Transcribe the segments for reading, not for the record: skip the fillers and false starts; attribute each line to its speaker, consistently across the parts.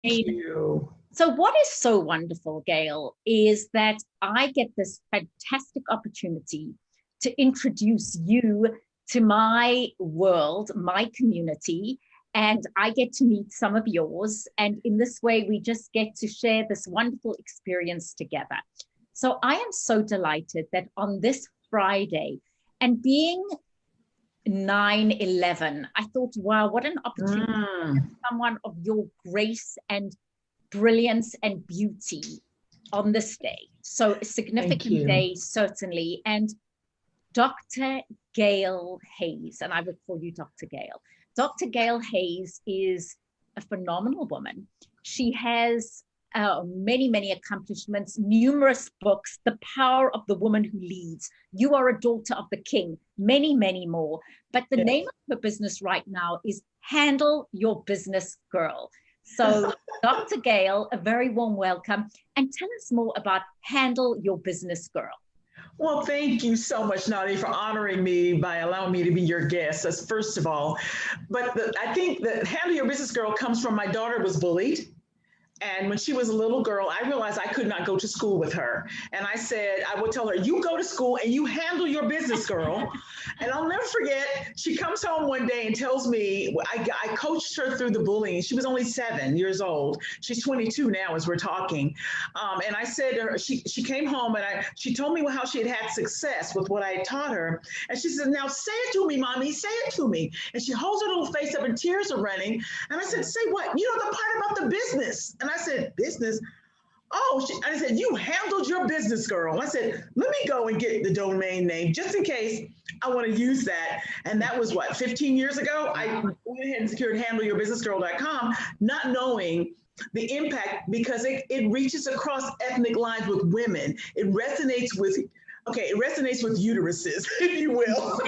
Speaker 1: you.
Speaker 2: So what is so wonderful, Gail, is that I get this fantastic opportunity to introduce you to my world, my community, and I get to meet some of yours. And in this way, we just get to share this wonderful experience together. So I am so delighted that on this Friday, and being 9/11, I thought, wow, what an opportunity to have someone of your grace and brilliance and beauty on this day. So a significant day, certainly. And Dr. Gail Hayes, and I would call you Dr. Gail. Dr. Gail Hayes is a phenomenal woman. She has many, many accomplishments, numerous books, The Power of the Woman Who Leads, You Are a Daughter of the King, many, many more. But the name of her business right now is Handle Your Business Girl. So Dr. Gail, a very warm welcome, and tell us more about Handle Your Business Girl.
Speaker 1: Well, thank you so much, Nadia, for honoring me by allowing me to be your guest. That's first of all. But I think that Handle Your Business Girl comes from my daughter was bullied. And when she was a little girl, I realized I could not go to school with her. And I said, I would tell her, you go to school and you handle your business, girl. And I'll never forget, she comes home one day and tells me, I coached her through the bullying. She was only 7 years old. She's 22 now as we're talking. And I said to her, she came home and she told me how she had success with what I had taught her. And she said, now say it to me, mommy, say it to me. And she holds her little face up and tears are running. And I said, say what? You know, the part about the business. And I said, business? Oh, I said, you handled your business, girl. I said, let me go and get the domain name just in case I want to use that. And that was what, 15 years ago? I went ahead and secured handleyourbusinessgirl.com, not knowing the impact because it reaches across ethnic lines with women. It resonates with, uteruses, if you will.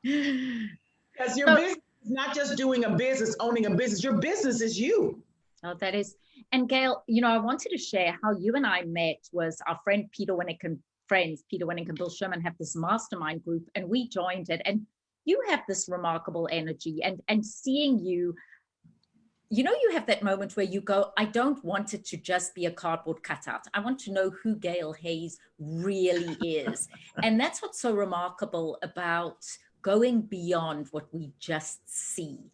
Speaker 1: Because your business is not just doing a business, owning a business. Your business is you.
Speaker 2: Oh, that is. And Gail, you know, I wanted to share how you and I met was our friend Peter Winnick and Bill Sherman have this mastermind group and we joined it. And you have this remarkable energy and seeing you, you know, you have that moment where you go, I don't want it to just be a cardboard cutout. I want to know who Gail Hayes really is. And that's what's so remarkable about going beyond what we just see.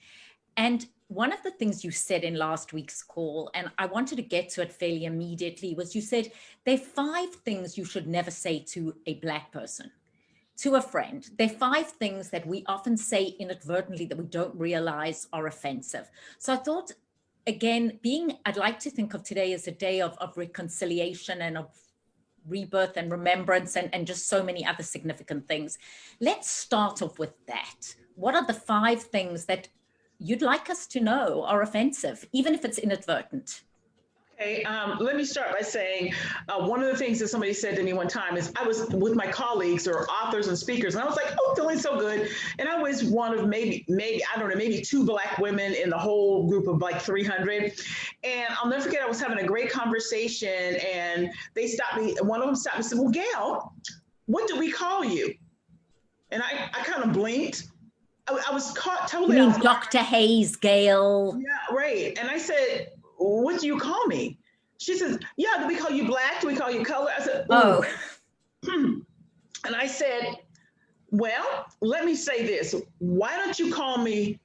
Speaker 2: And one of the things you said in last week's call, and I wanted to get to it fairly immediately, was you said there are 5 things you should never say to a Black person, to a friend. There are 5 things that we often say inadvertently that we don't realize are offensive. So I thought, again, I'd like to think of today as a day of reconciliation and of rebirth and remembrance and just so many other significant things. Let's start off with that. What are the 5 things that you'd like us to know are offensive, even if it's inadvertent?
Speaker 1: Okay, let me start by saying one of the things that somebody said to me one time is I was with my colleagues or authors and speakers, and I was like, oh, feeling so good. And I was one of maybe, I don't know, maybe 2 Black women in the whole group of like 300. And I'll never forget, I was having a great conversation and they stopped me. One of them stopped me and said, well, Gail, what do we call you? And I kind of blinked. I was caught totally.
Speaker 2: You mean Dr. Hayes, Gail?
Speaker 1: Yeah, right. And I said, what do you call me? She says, yeah, do we call you Black? Do we call you color? I said, oh. And I said, well, let me say this. Why don't you call me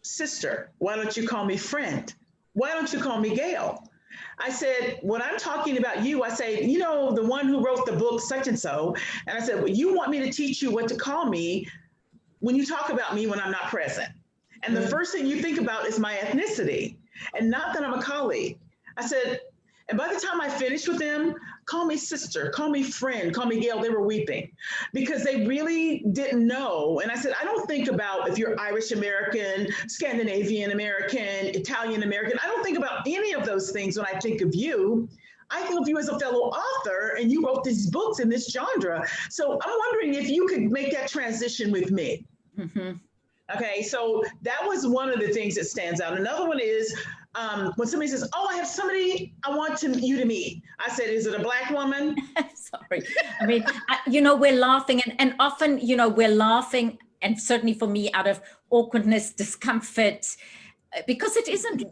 Speaker 1: sister? Why don't you call me friend? Why don't you call me Gail? I said, when I'm talking about you, I say, you know, the one who wrote the book such and so. And I said, well, you want me to teach you what to call me when you talk about me when I'm not present. And the first thing you think about is my ethnicity and not that I'm a colleague. I said, and by the time I finished with them, call me sister, call me friend, call me Gail. They were weeping because they really didn't know. And I said, I don't think about if you're Irish American, Scandinavian American, Italian American. I don't think about any of those things when I think of you. I think of you as a fellow author and you wrote these books in this genre. So I'm wondering if you could make that transition with me. Okay, so that was one of the things that stands out. Another one is when somebody says, oh, I have somebody I want you to meet. I said, is it a Black woman?
Speaker 2: Sorry. I mean, you know, we're laughing and often, you know, we're laughing and certainly for me out of awkwardness, discomfort, because it isn't,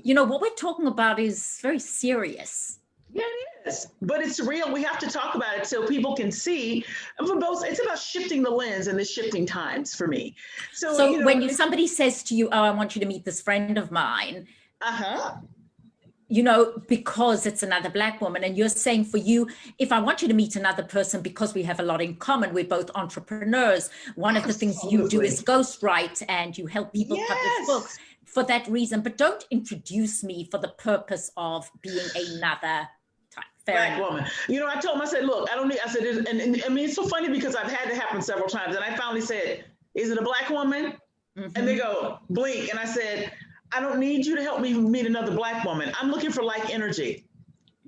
Speaker 2: what we're talking about is very serious.
Speaker 1: Yeah, it is, but it's real. We have to talk about it so people can see. For both, it's about shifting the lens and the shifting times for me.
Speaker 2: So when somebody says to you, "Oh, I want you to meet this friend of mine," because it's another Black woman, and you're saying for you, if I want you to meet another person because we have a lot in common, we're both entrepreneurs. One of the things you do is ghostwrite, and you help people publish books for that reason. But don't introduce me for the purpose of being another
Speaker 1: Black woman. I told him, I said, look, I don't need, I said, and I mean, it's so funny because I've had it happen several times. And I finally said, is it a Black woman? And they go, blink. And I said, I don't need you to help me meet another Black woman. I'm looking for like energy.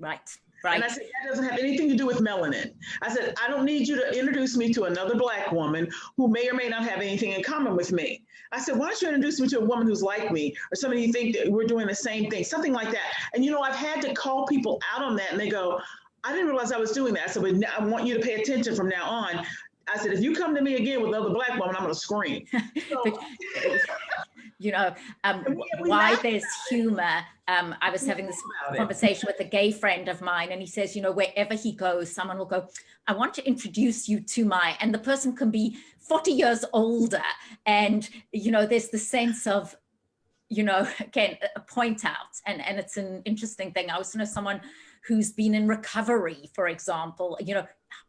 Speaker 2: Right.
Speaker 1: And I said, that doesn't have anything to do with melanin. I said, I don't need you to introduce me to another Black woman who may or may not have anything in common with me. I said, why don't you introduce me to a woman who's like me, or somebody you think that we're doing the same thing, something like that. And, I've had to call people out on that, and they go, I didn't realize I was doing that. I said, but I want you to pay attention from now on. I said, if you come to me again with another Black woman, I'm going to scream. So,
Speaker 2: why there's humor. I was having this conversation with a gay friend of mine, and he says, wherever he goes, someone will go, I want to introduce you to and the person can be 40 years older. And, there's the sense of, again, a point out. And it's an interesting thing. I also know someone who's been in recovery, for example,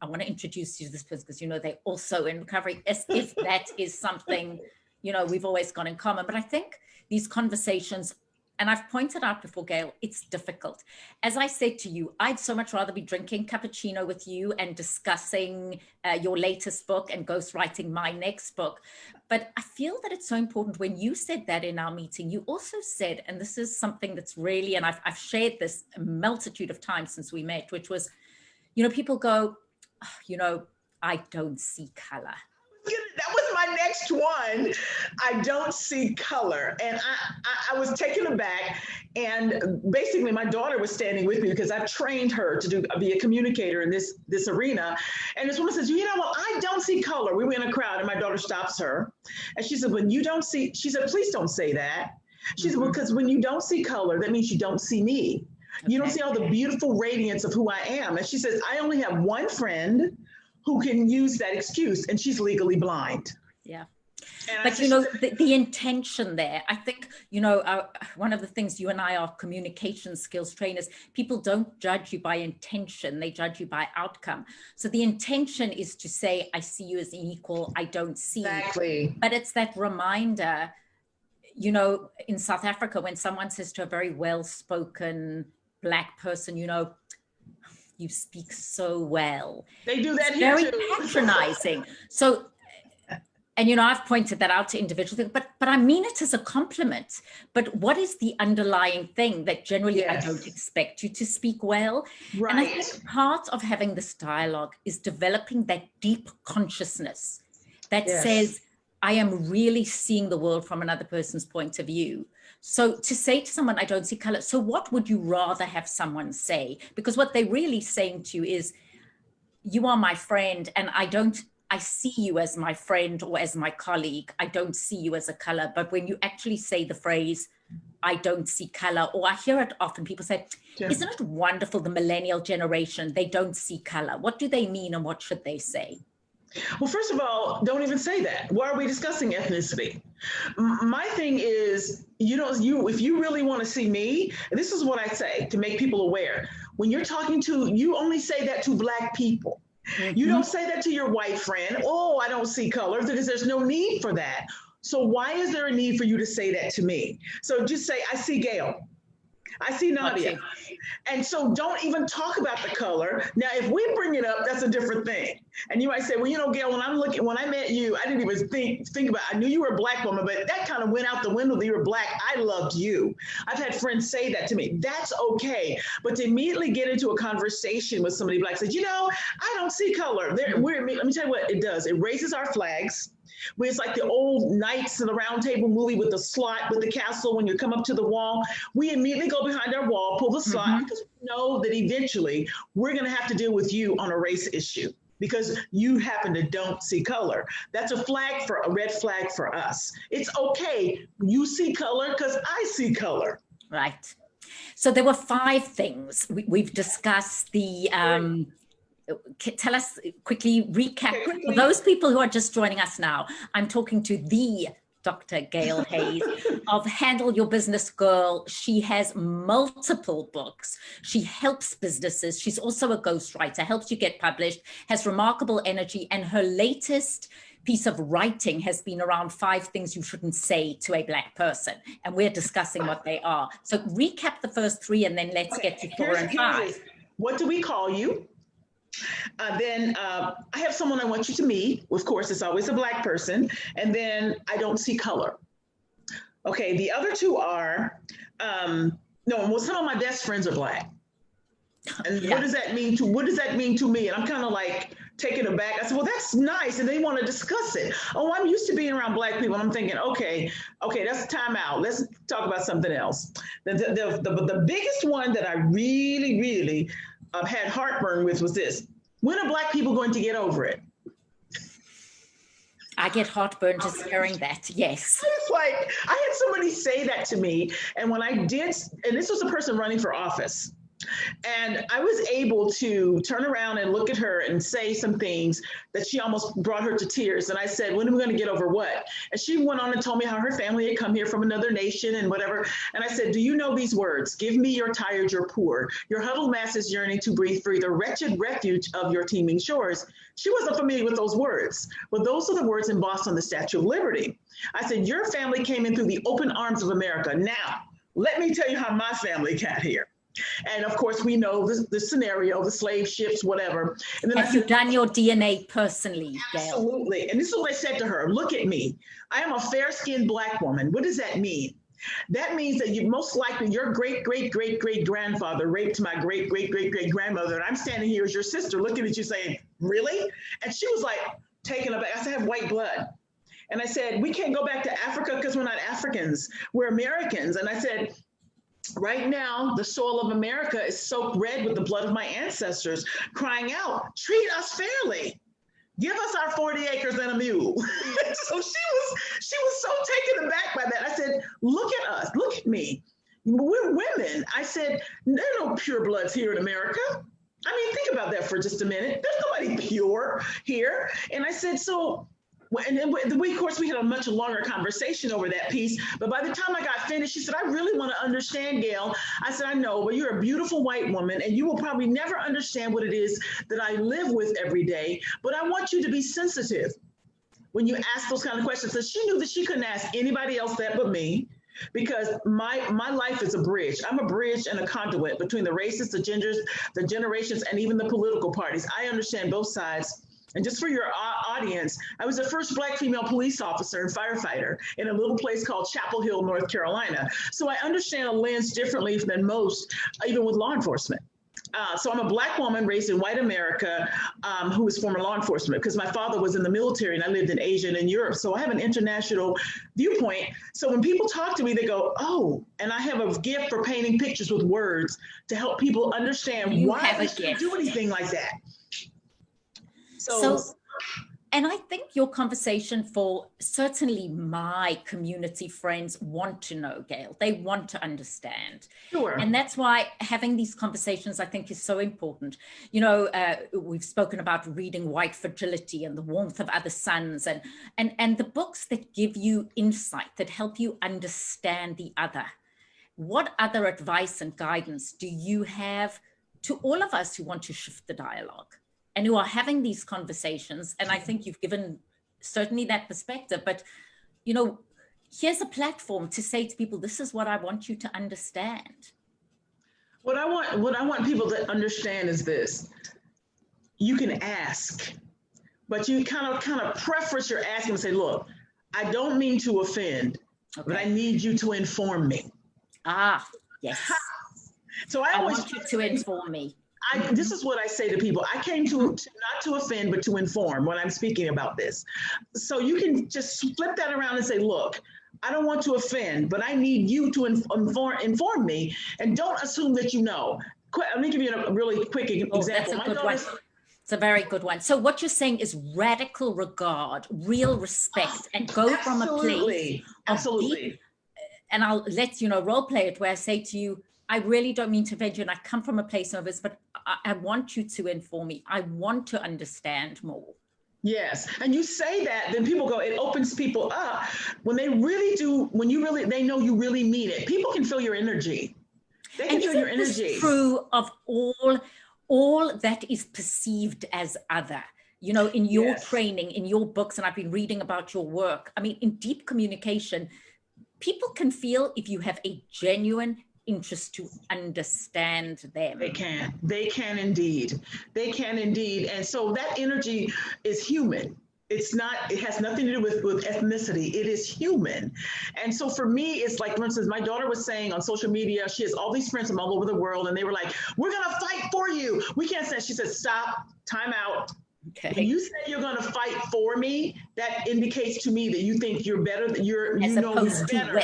Speaker 2: I want to introduce you to this person because, they're also in recovery, as if that is something we've always got in common. But I think these conversations, and I've pointed out before, Gail, it's difficult. As I said to you, I'd so much rather be drinking cappuccino with you and discussing your latest book and ghostwriting my next book. But I feel that it's so important. When you said that in our meeting, you also said, and this is something that's really, and I've shared this a multitude of times since we met, which was, people go, I don't see color.
Speaker 1: That was my next one. I don't see color. And I was taken aback. And basically my daughter was standing with me because I've trained her to be a communicator in this arena. And this woman says, well, I don't see color. We were in a crowd and my daughter stops her. And she said, when you don't see, she said, please don't say that. She said, well, because when you don't see color, that means you don't see me. Okay. You don't see all the beautiful radiance of who I am. And she says, I only have one friend who can use that excuse, and she's legally blind.
Speaker 2: Yeah. But the intention there, I think, one of the things, you and I are communication skills trainers, people don't judge you by intention, they judge you by outcome. So the intention is to say, I see you as equal, I don't see.
Speaker 1: Exactly.
Speaker 2: But it's that reminder, in South Africa, when someone says to a very well-spoken Black person, you speak so well.
Speaker 1: They do that
Speaker 2: it's
Speaker 1: here
Speaker 2: very
Speaker 1: too.
Speaker 2: Patronizing. So, and I've pointed that out to individuals, but I mean it as a compliment. But what is the underlying thing that generally I don't expect you to speak well?
Speaker 1: Right.
Speaker 2: And I think part of having this dialogue is developing that deep consciousness that says, I am really seeing the world from another person's point of view. So to say to someone, I don't see color. So what would you rather have someone say? Because what they're really saying to you is, you are my friend, and I see you as my friend or as my colleague. I don't see you as a color. But when you actually say the phrase, I don't see color, or I hear it often, people say, isn't it wonderful, the millennial generation, they don't see color. What do they mean and what should they say?
Speaker 1: Well, first of all, don't even say that. Why are we discussing ethnicity? My thing is, if you really want to see me, and this is what I say to make people aware. When you're talking you only say that to Black people. Mm-hmm. You don't say that to your white friend. Oh, I don't see color, because there's no need for that. So why is there a need for you to say that to me? So just say, I see Gail. I see Nadia. And so don't even talk about the color. Now, if we bring it up, that's a different thing. And you might say, well, Gail, when I met you, I didn't even think about, I knew you were a Black woman, but that kind of went out the window that you were Black. I loved you. I've had friends say that to me. That's okay. But to immediately get into a conversation with somebody Black, says, I don't see color. Let me tell you what it does. It raises our flags. Where it's like the old Knights of the Round Table movie with the slot, with the castle, when you come up to the wall, we immediately go behind our wall, pull the slot, because we know that eventually we're going to have to deal with you on a race issue because you happen to don't see color. That's a red flag for us. It's okay. You see color because I see color.
Speaker 2: Right. So there were 5 things. We've discussed the, tell us quickly, recap.
Speaker 1: Okay, quickly.
Speaker 2: For those people who are just joining us now, I'm talking to the Dr. Gail Hayes of Handle Your Business Girl. She has multiple books. She helps businesses. She's also a ghostwriter, helps you get published, has remarkable energy, and her latest piece of writing has been around 5 things you shouldn't say to a Black person. And we're discussing what they are. So recap the first 3 and then let's get to 4 and 5.
Speaker 1: What do we call you? Then I have someone I want you to meet. Of course, it's always a Black person. And then I don't see color. Okay, the other 2 are, well, some of my best friends are Black. And what does that mean to me? And I'm kind of like taken aback. I said, well, that's nice. And they want to discuss it. Oh, I'm used to being around Black people. And I'm thinking, okay, that's time out. Let's talk about something else. The biggest one that I really, really had heartburn with was this. When are Black people going to get over it?
Speaker 2: I get heartburn just hearing that, yes.
Speaker 1: It's like, I had somebody say that to me. And when I did, and this was a person running for office, and I was able to turn around and look at her and say some things that she almost brought her to tears. And I said, when are we going to get over what? And she went on and told me how her family had come here from another nation and whatever. And I said, do you know these words? Give me your tired, your poor, your huddled masses yearning to breathe free, the wretched refuge of your teeming shores. She wasn't familiar with those words. Well, those are the words embossed on the Statue of Liberty. I said, your family came in through the open arms of America. Now, let me tell you how my family got here. And of course, we know the scenario, the slave ships, whatever. And then
Speaker 2: have you done your DNA personally, Gail?
Speaker 1: Absolutely. And this is what I said to her. Look at me. I am a fair-skinned Black woman. What does that mean? That means that you most likely your great-great-great-great-grandfather raped my great-great-great-great-grandmother. And I'm standing here as your sister looking at you saying, really? And she was like taken aback. I said, I have white blood. And I said, we can't go back to Africa because we're not Africans. We're Americans. And I said, right now, the soil of America is soaked red with the blood of my ancestors, crying out, treat us fairly. Give us our 40 acres and a mule. So she was so taken aback by that. I said, look at us, look at me. We're women. I said, there are no pure bloods here in America. I mean, think about that for just a minute. There's nobody pure here. And I said, so, and of course, we had a much longer conversation over that piece. But by the time I got finished, she said, I really want to understand, Gail. I said, I know, but you're a beautiful white woman, and you will probably never understand what it is that I live with every day. But I want you to be sensitive when you ask those kind of questions. So she knew that she couldn't ask anybody else that but me, because my life is a bridge. I'm a bridge and a conduit between the races, the genders, the generations, and even the political parties. I understand both sides. And just for your audience, I was the first Black female police officer and firefighter in a little place called Chapel Hill, North Carolina. So I understand a lens differently than most, even with law enforcement. So I'm a Black woman raised in white America who is former law enforcement, because my father was in the military and I lived in Asia and in Europe. So I have an international viewpoint. So when people talk to me, they go, oh, and I have a gift for painting pictures with words to help people understand why I shouldn't do anything like that.
Speaker 2: So, and I think your conversation for certainly my community friends want to know, Gail. They want to understand.
Speaker 1: Sure. And
Speaker 2: that's why having these conversations, I think, is so important. You know, we've spoken about reading White Fragility and The Warmth of Other Suns, and the books that give you insight, that help you understand the other. What other advice and guidance do you have to all of us who want to shift the dialogue and who are having these conversations? And I think you've given certainly that perspective, but, you know, here's a platform to say to people, this is what I want you to understand.
Speaker 1: What I want people to understand is this: you can ask, but you kind of preface your asking and say, look, I don't mean to offend, but I need you to inform me.
Speaker 2: Ah, yes.
Speaker 1: So I always
Speaker 2: want you to inform me.
Speaker 1: This is what I say to people. I came to not to offend, but to inform when I'm speaking about this. So you can just flip that around and say, look, I don't want to offend, but I need you to inform me, and don't assume that you know. Let me give you a really quick example.
Speaker 2: That's a good one. It's a very good one. So what you're saying is radical regard, real respect, and go from a place of deep and I'll let role play it, where I say to you, I really don't mean to offend you, and I come from a place of this, but I want you to inform me. I want to understand more.
Speaker 1: Yes. And you say that, then people go, it opens people up when they really do, they know you really mean it. People can feel your energy. They can feel your energy.
Speaker 2: This true of all that is perceived as other, in your training, in your books, and I've been reading about your work. I mean, in deep communication, people can feel if you have a genuine interest to understand them.
Speaker 1: They can indeed. And so that energy is human. It has nothing to do with ethnicity. It is human. And so for me, it's like, for instance, my daughter was saying on social media, she has all these friends from all over the world, and they were like, we're going to fight for you. We can't say, she said, stop, time out.
Speaker 2: Okay.
Speaker 1: When you say you're going to fight for me, that indicates to me that you think you're better, that you're better.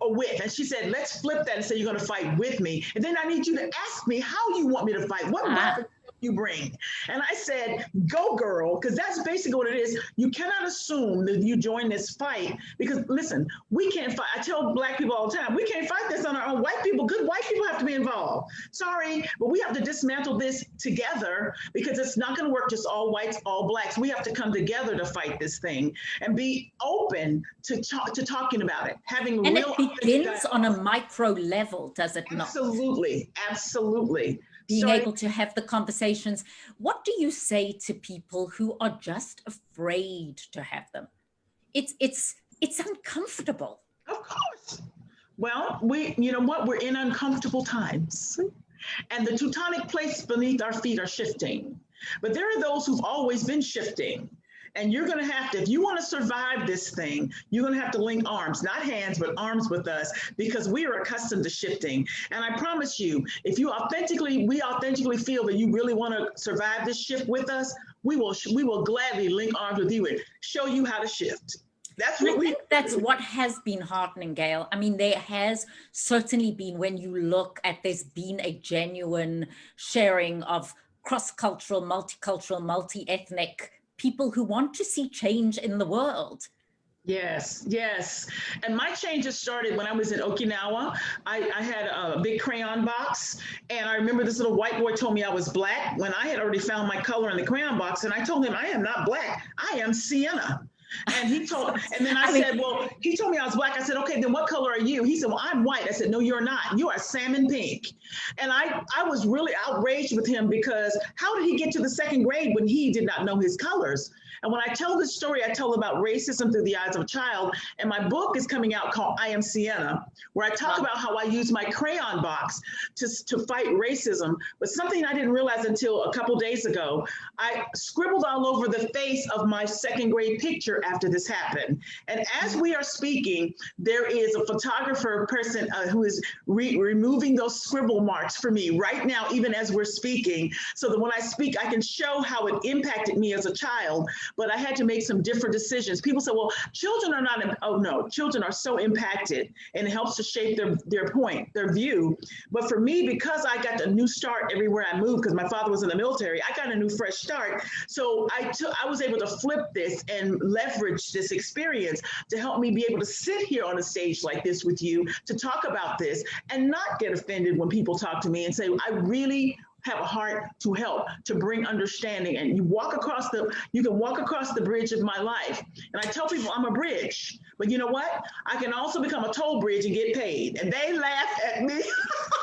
Speaker 1: Or with. And she said, let's flip that and say you're going to fight with me. And then I need you to ask me how you want me to fight. What weapon you bring? And I said, go girl, because that's basically what it is. You cannot assume that you join this fight because listen, we can't fight. I tell Black people all the time, we can't fight this on our own. Good white people have to be involved. Sorry, but we have to dismantle this together because it's not going to work just all whites, all Blacks. We have to come together to fight this thing and be open to talking about it, having
Speaker 2: and
Speaker 1: real.
Speaker 2: It begins on a micro level, does it not?
Speaker 1: Absolutely.
Speaker 2: Being able to have the conversations. What do you say to people who are just afraid to have them? It's uncomfortable.
Speaker 1: Of course. Well, you know what? We're in uncomfortable times. And the tectonic plates beneath our feet are shifting. But there are those who've always been shifting. And you're going to have to, if you want to survive this thing, you're going to have to link arms, not hands, but arms with us, because we are accustomed to shifting. And I promise you, if we authentically feel that you really want to survive this shift with us, we will gladly link arms with you and show you how to shift.
Speaker 2: That's what has been heartening, Gail. I mean, there has certainly been, when you look at, there's been a genuine sharing of cross-cultural, multicultural, multi-ethnic people who want to see change in the world.
Speaker 1: Yes. And my changes started when I was in Okinawa. I had a big crayon box, and I remember this little white boy told me I was Black when I had already found my color in the crayon box, and I told him I am not Black, I am sienna. And he told me I was Black. I said, okay, then what color are you? He said, well, I'm white. I said, no, you're not. You are salmon pink. And I was really outraged with him because how did he get to the second grade when he did not know his colors? And when I tell this story, I tell about racism through the eyes of a child. And my book is coming out called I Am Sienna, where I talk about how I use my crayon box to fight racism. But something I didn't realize until a couple days ago, I scribbled all over the face of my second grade picture after this happened. And as we are speaking, there is a photographer person who is removing those scribble marks for me right now, even as we're speaking, so that when I speak, I can show how it impacted me as a child. But I had to make some different decisions. People say, well, children are not, oh no, children are so impacted, and it helps to shape their view. But for me, because I got a new start everywhere I moved, because my father was in the military, I got a new fresh start. So I was able to flip this and leverage this experience to help me be able to sit here on a stage like this with you, to talk about this and not get offended when people talk to me and say, I really have a heart to help, to bring understanding. And you can walk across the bridge of my life. And I tell people I'm a bridge, but you know what? I can also become a toll bridge and get paid. And they laugh at me.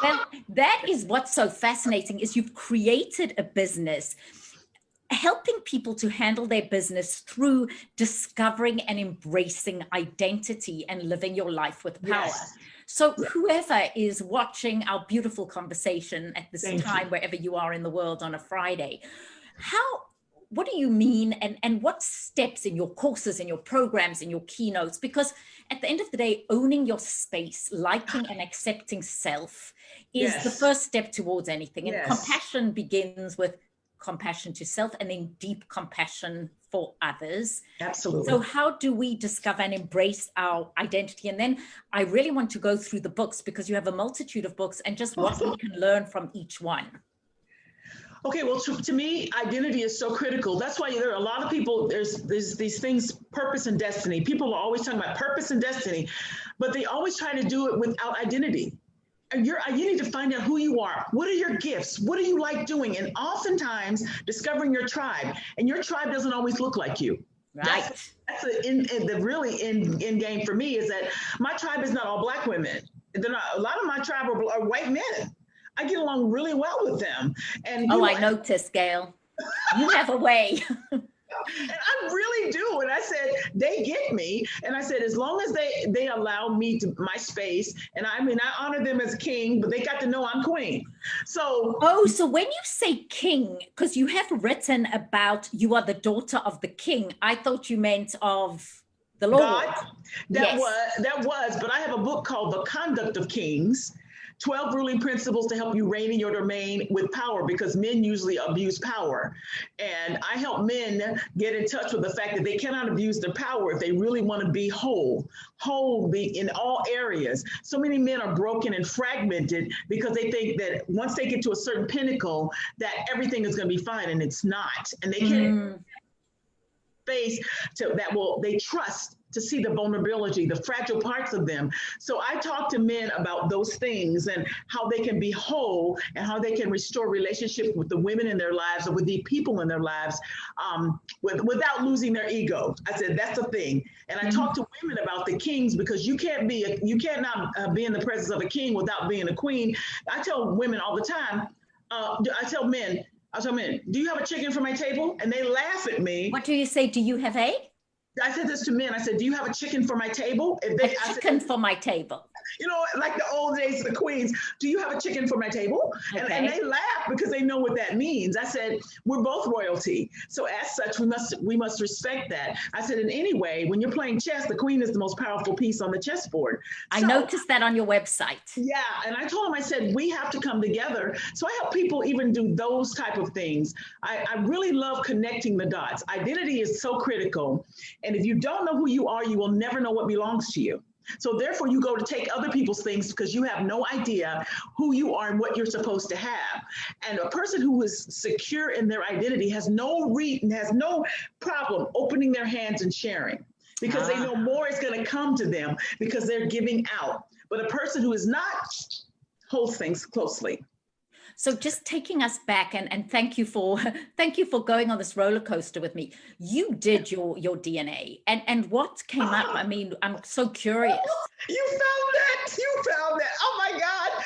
Speaker 2: Well, that is what's so fascinating, is you've created a business helping people to handle their business through discovering and embracing identity and living your life with power. Yes. So whoever is watching our beautiful conversation at this time, wherever you are in the world on a Friday, what do you mean, and what steps in your courses, in your programs, in your keynotes? Because at the end of the day, owning your space, liking and accepting self is the first step towards anything. And compassion begins with compassion to self, and then deep compassion for others.
Speaker 1: Absolutely.
Speaker 2: So how do we discover and embrace our identity? And then I really want to go through the books, because you have a multitude of books, and just what we can learn from each one.
Speaker 1: Okay, well, to me, identity is so critical. That's why there are a lot of people, there's these things, purpose and destiny. People are always talking about purpose and destiny. but they always try to do it without identity. And you need to find out who you are. What are your gifts? What do you like doing? And oftentimes discovering your tribe, and your tribe doesn't always look like you.
Speaker 2: Right.
Speaker 1: That's the really end game for me, is that my tribe is not all Black women. They're not, a lot of my tribe are white men. I get along really well with them. And
Speaker 2: I noticed, Gail. You have a way.
Speaker 1: And I really do. And I said, they get me. And I said, as long as they allow me to my space, and I honor them as king, but they got to know I'm queen. So.
Speaker 2: Oh, so when you say king, because you have written about you are the daughter of the king, I thought you meant of the Lord.
Speaker 1: God, that was, but I have a book called The Conduct of Kings, 12 ruling principles to help you reign in your domain with power, because men usually abuse power. And I help men get in touch with the fact that they cannot abuse their power if they really want to be whole in all areas. So many men are broken and fragmented because they think that once they get to a certain pinnacle, that everything is going to be fine, and it's not. And they can't face they trust to see the vulnerability, the fragile parts of them. So I talk to men about those things and how they can be whole and how they can restore relationship with the women in their lives or with the people in their lives without losing their ego. I said, that's the thing. And I talk to women about the kings, because you cannot be in the presence of a king without being a queen. I tell women all the time, I tell men, do you have a chicken for my table? And they laugh at me.
Speaker 2: What do you say? Do you have a?
Speaker 1: I said this to men. I said, do you have a chicken for my table?
Speaker 2: For my table.
Speaker 1: You know, like the old days, the queens, do you have a chicken for my table? Okay. And they laugh because they know what that means. I said, we're both royalty. So as such, we must respect that. I said, in any way, when you're playing chess, the queen is the most powerful piece on the chessboard.
Speaker 2: I noticed that on your website.
Speaker 1: Yeah. And I told him, I said, we have to come together. So I help people even do those type of things. I really love connecting the dots. Identity is so critical. And if you don't know who you are, you will never know what belongs to you. So therefore, you go to take other people's things because you have no idea who you are and what you're supposed to have. And a person who is secure in their identity has no problem opening their hands and sharing, because they know more is going to come to them because they're giving out. But a person who is not holds things closely.
Speaker 2: So just taking us back, and thank you for going on this roller coaster with me. You did your DNA, and what came up? I mean, I'm so curious.
Speaker 1: You found that. Oh my God.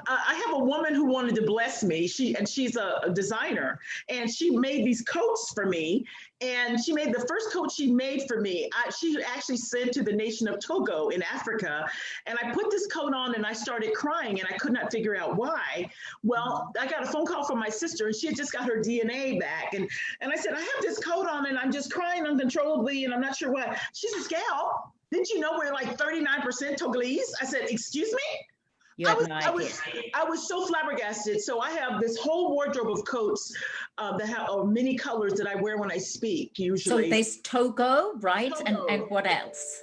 Speaker 1: I have a woman who wanted to bless me. She's a designer, and she made these coats for me. And she made the first coat she made for me. She actually sent to the nation of Togo in Africa. And I put this coat on and I started crying, and I could not figure out why. Well, I got a phone call from my sister, and she had just got her DNA back. And I said, I have this coat on and I'm just crying uncontrollably and I'm not sure why. She says, Gail, didn't you know we're like 39% Togolese? I said, excuse me? I was so flabbergasted. So I have this whole wardrobe of coats that have many colors that I wear when I speak usually.
Speaker 2: So there's Togo, right? Togo. And what else?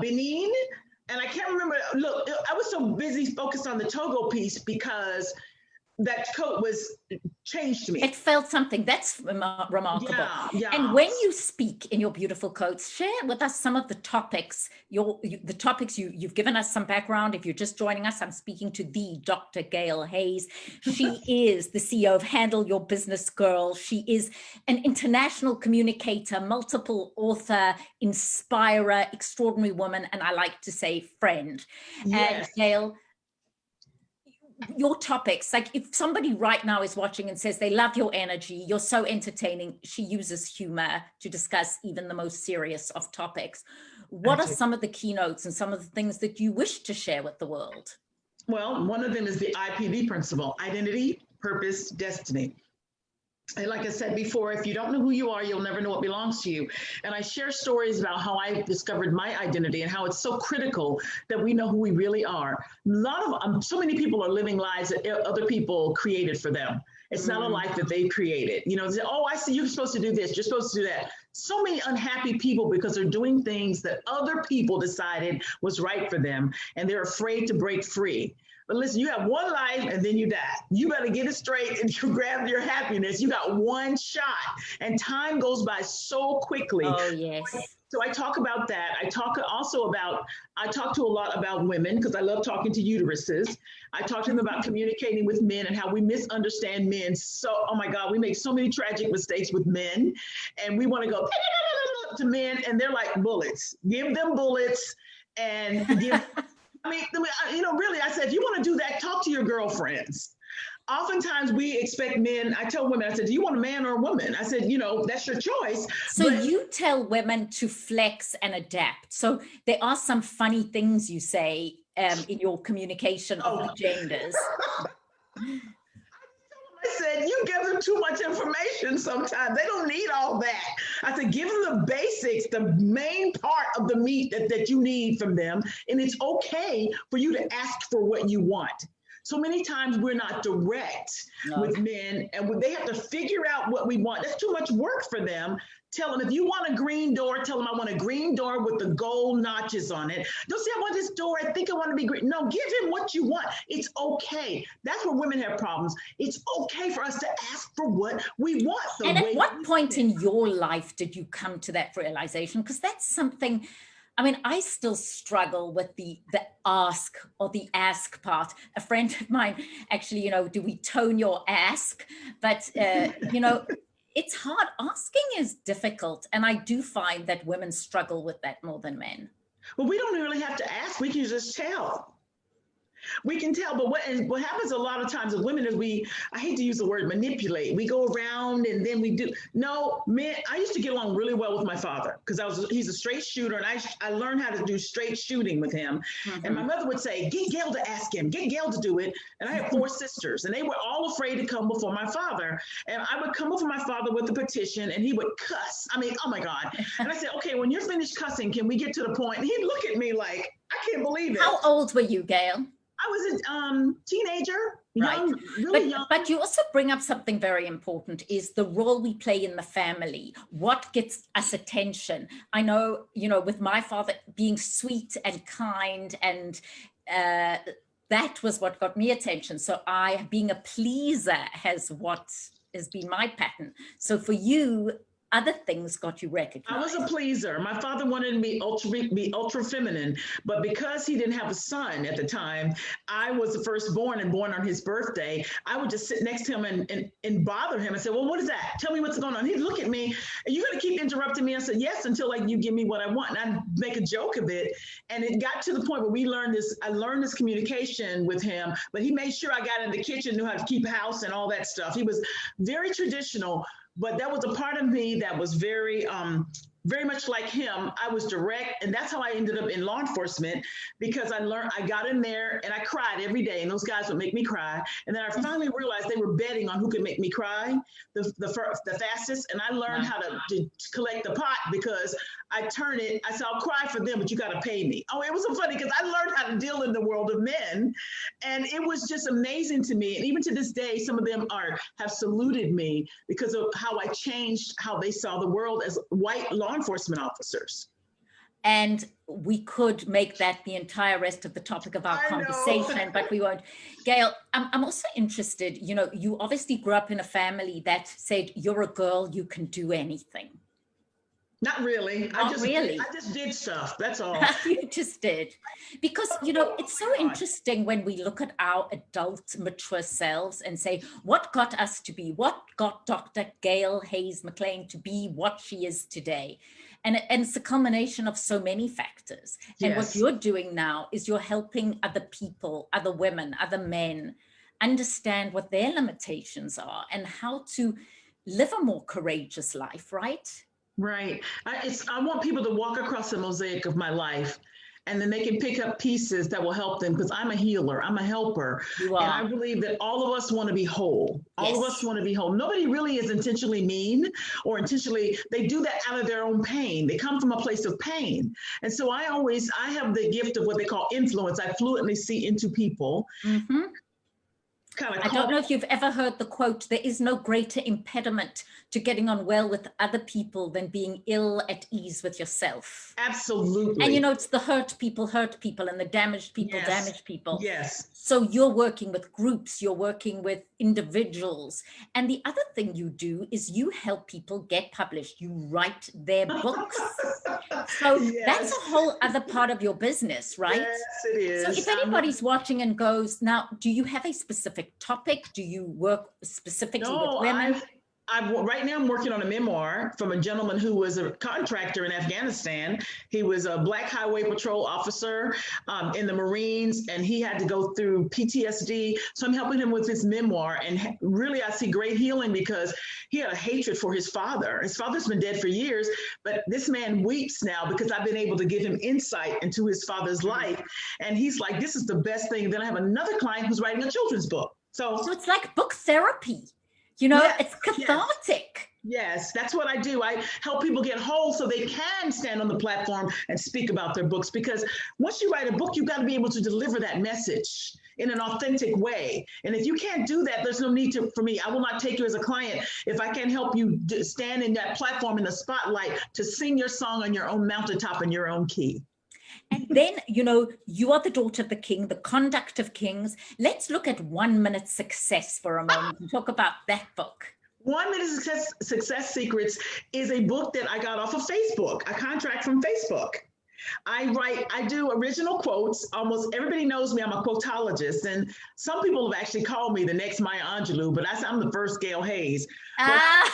Speaker 1: Benin. And I can't remember. Look, I was so busy focused on the Togo piece because that coat was changed to me.
Speaker 2: It felt something. That's remarkable.
Speaker 1: Yeah.
Speaker 2: And when you speak in your beautiful coats, share with us some of the topics. The topics you've given us some background. If you're just joining us, I'm speaking to the Dr. Gail Hayes. She is the CEO of Handle Your Business Girl. She is an international communicator, multiple author, inspirer, extraordinary woman, and I like to say friend.
Speaker 1: Yes.
Speaker 2: And Gail, your topics, like if somebody right now is watching and says they love your energy, you're so entertaining, she uses humor to discuss even the most serious of topics. What are some of the keynotes and some of the things that you wish to share with the world?
Speaker 1: Well, one of them is the IPD principle: identity, purpose, destiny. And like I said before, if you don't know who you are, you'll never know what belongs to you. And I share stories about how I discovered my identity and how it's so critical that we know who we really are. So many people are living lives that other people created for them. It's not a life that they created. You know, they say, oh, I see you're supposed to do this, you're supposed to do that. So many unhappy people because they're doing things that other people decided was right for them, and they're afraid to break free. But listen, you have one life and then you die. You better get it straight and you grab your happiness. You got one shot, and time goes by so quickly.
Speaker 2: Oh, yes.
Speaker 1: So I talk about that. I talk to a lot about women because I love talking to uteruses. I talk to them about communicating with men and how we misunderstand men. So, oh my God, we make so many tragic mistakes with men, and we want to go to men, and they're like bullets. Give them bullets and give. I mean, really, I said, if you want to do that, talk to your girlfriends. Oftentimes we expect men, I tell women, I said, do you want a man or a woman? I said, that's your choice.
Speaker 2: So you tell women to flex and adapt. So there are some funny things you say in your communication of the genders.
Speaker 1: I said, you give them too much information sometimes. They don't need all that. I said, give them the basics, the main part of the meat that you need from them. And it's okay for you to ask for what you want. So many times we're not direct with men, and they have to figure out what we want. That's too much work for them. Tell them, if you want a green door, tell them I want a green door with the gold notches on it. Don't say I want this door, I think I want to be green. No, give him what you want. It's okay. That's where women have problems. It's okay for us to ask for what we want.
Speaker 2: And at what point in your life did you come to that realization? Because that's something, I mean, I still struggle with the ask or the ask part. A friend of mine actually, do we tone your ask? But, it's hard. Asking is difficult. And I do find that women struggle with that more than men.
Speaker 1: Well, we don't really have to ask. We can just tell. We can tell, but what happens a lot of times with women is I hate to use the word manipulate. We go around and then we do. No, men, I used to get along really well with my father because he's a straight shooter, and I learned how to do straight shooting with him. Mm-hmm. And my mother would say, get Gail to ask him, get Gail to do it. And I had 4 sisters, and they were all afraid to come before my father. And I would come before my father with a petition, and he would cuss. I mean, oh my God. And I said, okay, when you're finished cussing, can we get to the point? And he'd look at me like, I can't believe it.
Speaker 2: How old were you, Gail?
Speaker 1: I was a teenager, young,
Speaker 2: right.
Speaker 1: really young.
Speaker 2: But you also bring up something very important, is the role we play in the family. What gets us attention? I know, with my father being sweet and kind, and that was what got me attention. So being a pleaser has been my pattern. So for you, other things got you recognized.
Speaker 1: I was a pleaser. My father wanted me to be ultra feminine, but because he didn't have a son at the time, I was the firstborn and born on his birthday. I would just sit next to him and bother him and say, well, what is that? Tell me what's going on. He'd look at me, and you're going to keep interrupting me. I said, yes, until you give me what I want. And I'd make a joke of it. And it got to the point where I learned this communication with him, but he made sure I got in the kitchen, knew how to keep house and all that stuff. He was very traditional. But that was a part of me that was very much like him. I was direct, and that's how I ended up in law enforcement, because I got in there and I cried every day, and those guys would make me cry. And then I finally realized they were betting on who could make me cry the fastest. And I learned how to collect the pot, because I said, I'll cry for them, but you got to pay me. Oh, it was so funny because I learned how to deal in the world of men, and it was just amazing to me. And even to this day, some of them have saluted me because of how I changed how they saw the world as white law enforcement officers.
Speaker 2: And we could make that the entire rest of the topic of our conversation, but we won't. Gail, I'm also interested, you obviously grew up in a family that said, you're a girl, you can do anything.
Speaker 1: Not really.
Speaker 2: I
Speaker 1: just did stuff. That's all.
Speaker 2: You just did. Because, it's so interesting when we look at our adult, mature selves and say, what got us to be, what got Dr. Gail Hayes McLean to be what she is today? And it's a culmination of so many factors. And what you're doing now is you're helping other people, other women, other men, understand what their limitations are and how to live a more courageous life, right?
Speaker 1: Right. I want people to walk across the mosaic of my life, and then they can pick up pieces that will help them, because I'm a healer. I'm a helper. You are. And I believe that all of us want to be whole. All of us want to be whole. Nobody really is intentionally mean or they do that out of their own pain. They come from a place of pain. And so I have the gift of what they call influence. I fluently see into people. Mm-hmm. kind of
Speaker 2: I don't know if you've ever heard the quote, there is no greater impediment to getting on well with other people than being ill at ease with yourself.
Speaker 1: Absolutely.
Speaker 2: And it's the hurt people, and the damaged people, damage people.
Speaker 1: Yes.
Speaker 2: So you're working with groups, you're working with individuals. And the other thing you do is you help people get published. You write their books. So that's a whole other part of your business, right?
Speaker 1: Yes, it is.
Speaker 2: So if anybody's watching and goes, now, do you have a specific topic? Do you work specifically with women?
Speaker 1: Right now I'm working on a memoir from a gentleman who was a contractor in Afghanistan. He was a Black Highway Patrol officer in the Marines, and he had to go through PTSD. So I'm helping him with his memoir. And really, I see great healing because he had a hatred for his father. His father's been dead for years, but this man weeps now because I've been able to give him insight into his father's life. And he's like, this is the best thing. Then I have another client who's writing a children's book. So
Speaker 2: it's like book therapy. It's cathartic.
Speaker 1: Yes, that's what I do. I help people get whole so they can stand on the platform and speak about their books. Because once you write a book, you've got to be able to deliver that message in an authentic way. And if you can't do that, there's no need for me. I will not take you as a client if I can't help you stand in that platform in the spotlight to sing your song on your own mountaintop in your own key.
Speaker 2: And then, you are the daughter of the king, the conduct of kings. Let's look at 1 Minute Success for a moment and talk about that book.
Speaker 1: 1 Minute Success Secrets is a book that I got off of Facebook, a contract from Facebook. I do original quotes. Almost everybody knows me. I'm a quotologist. And some people have actually called me the next Maya Angelou, but I'm the first Gail Hayes. I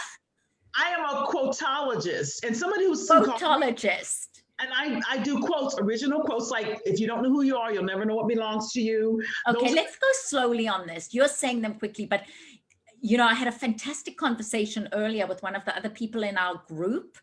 Speaker 1: am a quotologist and somebody who's
Speaker 2: quotologist.
Speaker 1: And I do quotes, original quotes, like, if you don't know who you are, you'll never know what belongs to you.
Speaker 2: Okay, let's go slowly on this. You're saying them quickly, but I had a fantastic conversation earlier with one of the other people in our group,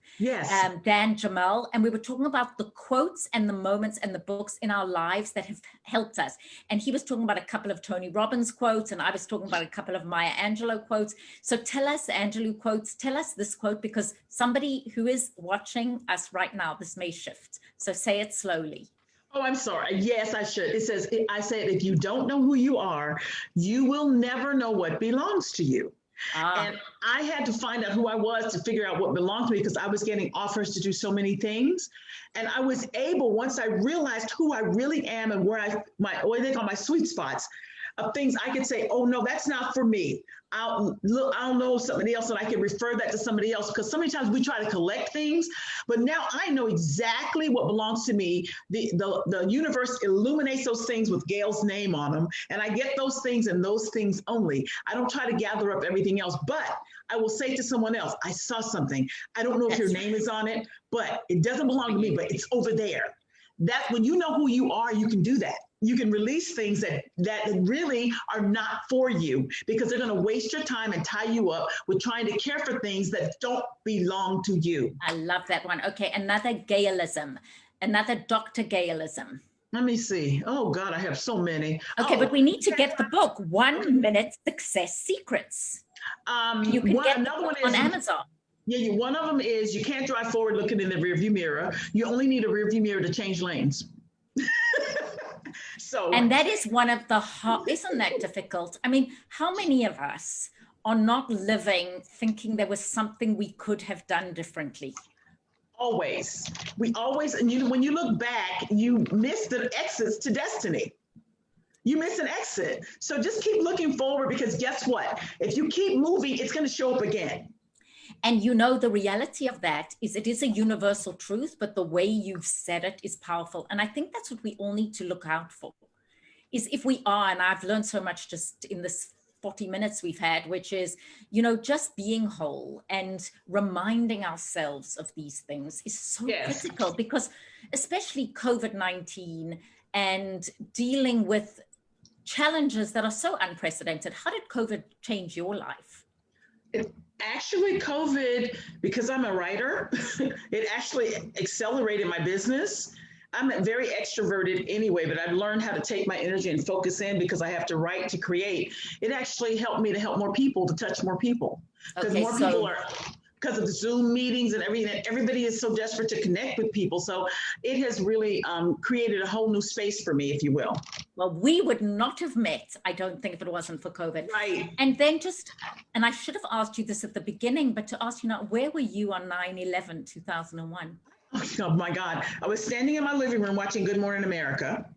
Speaker 2: Dan Jamal, and we were talking about the quotes and the moments and the books in our lives that have helped us. And he was talking about a couple of Tony Robbins quotes, and I was talking about a couple of Maya Angelou quotes. So tell us, Angelou quotes, tell us this quote, because somebody who is watching us right now, this may shift. So say it slowly.
Speaker 1: Oh, I'm sorry. Yes, I should. It says, I said, if you don't know who you are, you will never know what belongs to you. And I had to find out who I was to figure out what belonged to me, because I was getting offers to do so many things. And I was able, once I realized who I really am and what they call my sweet spots of things, I could say, oh no, that's not for me. I'll know somebody else, and I can refer that to somebody else, because so many times we try to collect things, but now I know exactly what belongs to me. The universe illuminates those things with Gail's name on them, and I get those things and those things only. I don't try to gather up everything else, but I will say to someone else, I saw something. I don't know if your name is on it, but it doesn't belong to me, but it's over there. That when you know who you are, you can do that. You can release things that really are not for you, because they're going to waste your time and tie you up with trying to care for things that don't belong to you.
Speaker 2: I love that one. Okay, another Gailism, another Dr. Gailism.
Speaker 1: Let me see. Oh God, I have so many.
Speaker 2: Okay, but we need to get the book, 1 Minute Success Secrets. You can get another one on Amazon.
Speaker 1: Yeah, one of them is you can't drive forward looking in the rearview mirror. You only need a rearview mirror to change lanes.
Speaker 2: And that is one of the isn't that difficult? I mean, how many of us are not living thinking there was something we could have done differently?
Speaker 1: Always. We always, and when you look back, you miss the exits to destiny. You miss an exit. So just keep looking forward, because guess what? If you keep moving, it's going to show up again.
Speaker 2: And the reality of that is it is a universal truth, but the way you've said it is powerful. And I think that's what we all need to look out for, is if we are, and I've learned so much just in this 40 minutes we've had, which is, just being whole and reminding ourselves of these things is so critical, because especially COVID-19 and dealing with challenges that are so unprecedented. How did COVID change your life?
Speaker 1: Actually, COVID, because I'm a writer, it actually accelerated my business. I'm very extroverted anyway, but I've learned how to take my energy and focus in, because I have to write to create. It actually helped me to help more people, to touch more people. Because people are, because of the Zoom meetings and everything, everybody is so desperate to connect with people. So it has really created a whole new space for me, if you will.
Speaker 2: Well, we would not have met, I don't think, if it wasn't for COVID.
Speaker 1: Right.
Speaker 2: And then and I should have asked you this at the beginning, but to ask you now, where were you on 9/11, 2001?
Speaker 1: Oh my God. I was standing in my living room watching Good Morning America.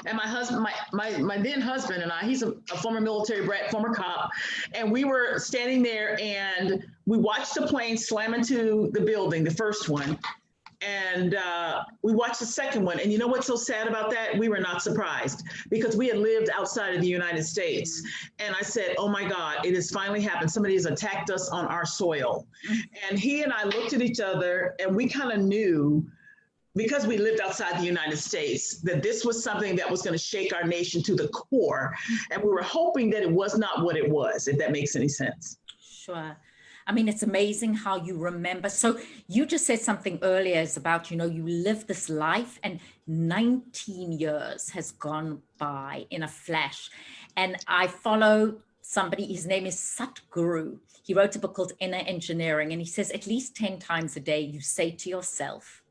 Speaker 1: And my husband, my then husband and I, he's a former military brat, former cop. And we were standing there and we watched the plane slam into the building, the first one. And we watched the second one. And you know what's so sad about that? We were not surprised because we had lived outside of the United States. And I said, oh my God, it has finally happened. Somebody has attacked us on our soil. And he and I looked at each other and we kind of knew, because we lived outside the United States, that this was something that was going to shake our nation to the core. And we were hoping that it was not what it was, if that makes any sense.
Speaker 2: Sure. I mean, it's amazing how you remember. So you just said something earlier is about, you live this life and 19 years has gone by in a flash. And I follow somebody, his name is Satguru. He wrote a book called Inner Engineering. And he says at least 10 times a day, you say to yourself,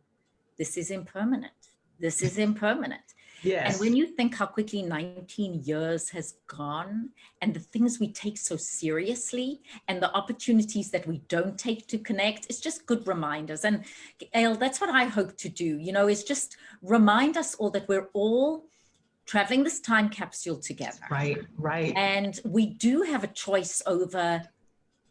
Speaker 2: this is impermanent. This is impermanent.
Speaker 1: Yes.
Speaker 2: And when you think how quickly 19 years has gone and the things we take so seriously and the opportunities that we don't take to connect, it's just good reminders. And Gail, that's what I hope to do, is just remind us all that we're all traveling this time capsule together.
Speaker 1: Right, right.
Speaker 2: And we do have a choice over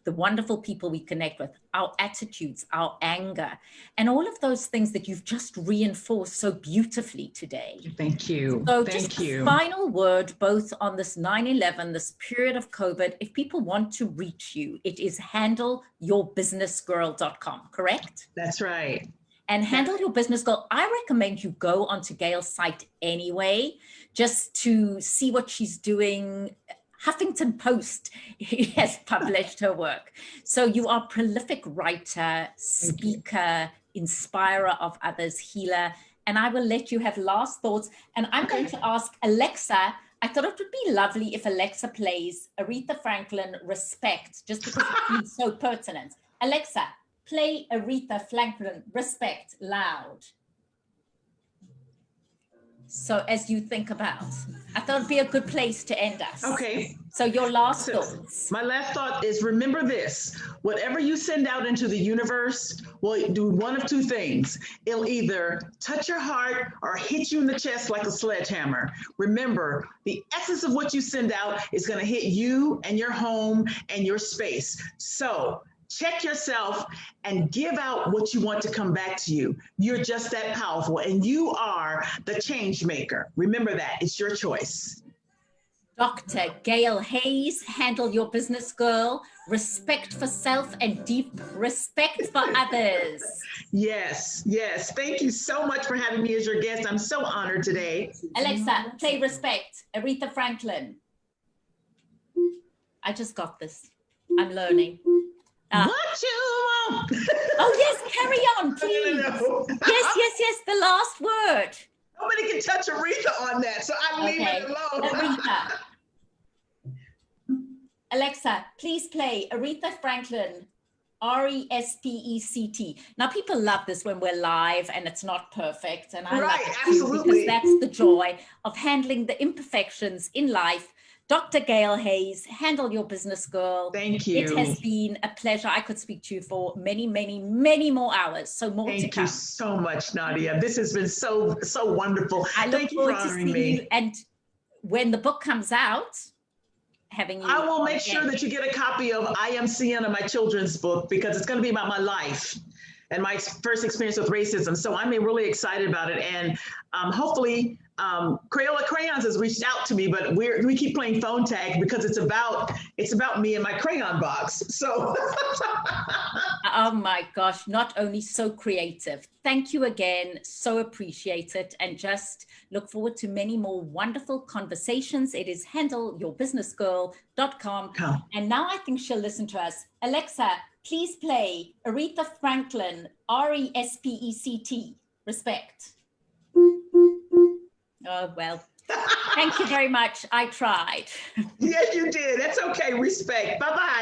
Speaker 2: the wonderful people we connect with, our attitudes, our anger, and all of those things that you've just reinforced so beautifully today.
Speaker 1: Thank you.
Speaker 2: So
Speaker 1: Thank
Speaker 2: just
Speaker 1: you.
Speaker 2: a final word, both on this 9/11, this period of COVID, if people want to reach you, it is handleyourbusinessgirl.com, correct?
Speaker 1: That's right.
Speaker 2: And Handle Your Business Girl, I recommend you go onto Gail's site anyway, just to see what she's doing. Huffington Post has published her work. So you are a prolific writer, speaker, inspirer of others, healer. And I will let you have last thoughts. And I'm going to ask Alexa, I thought it would be lovely if Alexa plays Aretha Franklin, Respect, just because it feels so pertinent. Alexa, play Aretha Franklin, Respect, loud. So as you think about, I thought it'd be a good place to end us.
Speaker 1: Okay.
Speaker 2: So your last thoughts.
Speaker 1: My last thought is, remember this: whatever you send out into the universe will do one of two things. It'll either touch your heart or hit you in the chest like a sledgehammer. Remember, the essence of what you send out is going to hit you and your home and your space. So check yourself and give out what you want to come back to you. You're just that powerful, and you are the change maker. Remember that. It's your choice.
Speaker 2: Dr. Gail Hayes, Handle Your Business Girl, respect for self and deep respect for others.
Speaker 1: Yes, yes. Thank you so much for having me as your guest. I'm so honored today.
Speaker 2: Alexa, play Respect, Aretha Franklin. I just got this. I'm learning.
Speaker 1: What you want?
Speaker 2: Oh, yes, carry on, please.
Speaker 1: No.
Speaker 2: Yes, the last word.
Speaker 1: Nobody can touch Aretha on that, so I'm leaving it alone.
Speaker 2: Aretha. Alexa, please play Aretha Franklin, RESPECT. Now, people love this when we're live and it's not perfect. And I love it too,
Speaker 1: absolutely.
Speaker 2: because that's the joy of handling the imperfections in life. Dr. Gail Hayes, Handle Your Business Girl.
Speaker 1: Thank you.
Speaker 2: It has been a pleasure. I could speak to you for many, many, many more hours. So more to come.
Speaker 1: Thank you so much, Nadia. This has been so wonderful.
Speaker 2: I look
Speaker 1: Thank you for
Speaker 2: forward to
Speaker 1: honoring
Speaker 2: seeing
Speaker 1: me.
Speaker 2: you. And when the book comes out, having you.
Speaker 1: I will make sure that you get a copy of I Am Sienna, my children's book, because it's going to be about my life and my first experience with racism. So I'm really excited about it. And hopefully Crayola Crayons has reached out to me, but we keep playing phone tag because it's about me and my crayon box. So.
Speaker 2: Oh my gosh, not only so creative. Thank you again. So appreciate it. And just look forward to many more wonderful conversations. It is handleyourbusinessgirl.com. And now I think she'll listen to us. Alexa, please play Aretha Franklin, RESPECT, Respect. Oh, well, thank you very much. I tried.
Speaker 1: Yes, you did. That's okay. Respect. Bye-bye.